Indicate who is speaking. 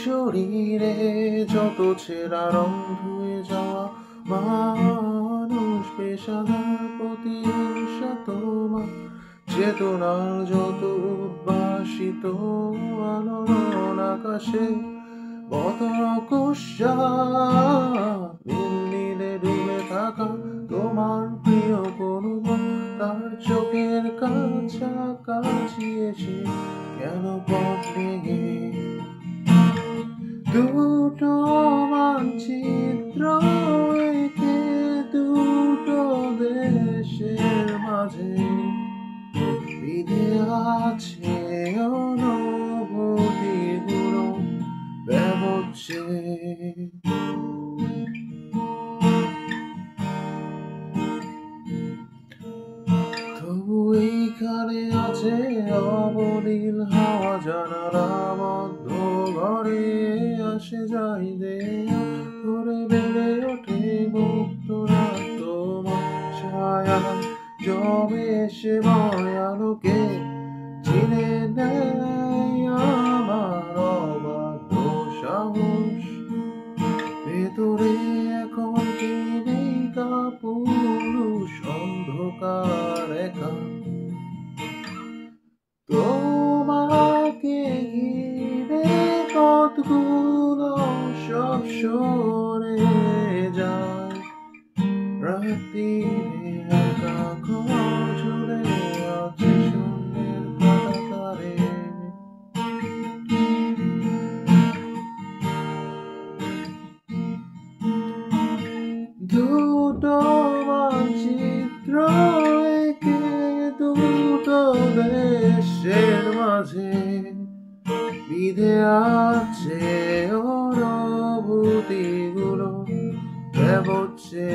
Speaker 1: শরীরে যত ছেঁড়া রং ধুয়ে যাওয়া মানুষ পেশাদার প্রতিহিংসা তোমার চেতনার যত উদ্ভাসিত আলোড়ন আকাশে বতরকস্যা নীল নীলে ডুবে থাকা তোমার প্রিয় কোনো তার চোখের কাছাকাছি এসে কেন পথ ভেঙে দুটো মানচিত্র এঁকে দুটো দেশের মাঝে বিধে আছে অনুভূতিগুলো ব্যবচ্ছে। তবু এইখানে আছে অবনীল হাওয়া, জানালা বদ্ধ ঘরে আসে যাই দেয়া ধরে বেড়ে ওঠে মুক্ত রাত তোমার ছায়া জমে এসে ভয়ালোকে চিনে নেয় আমার অবাধ্য সাহস। ভেতরে এখন কি নেই কাপুরুষ অন্ধকার একা তোমাকে ঘিরে কতগুলো সব সরে যায় রাত্রিরে একা ঘর ঝুলে আছে শূন্যের কাঁটাতারে। দুটো মানচিত্র এঁকে দুটো দেশের মাঝে বিধে আছে অনুভূতিগুলো ব্যবচ্ছে।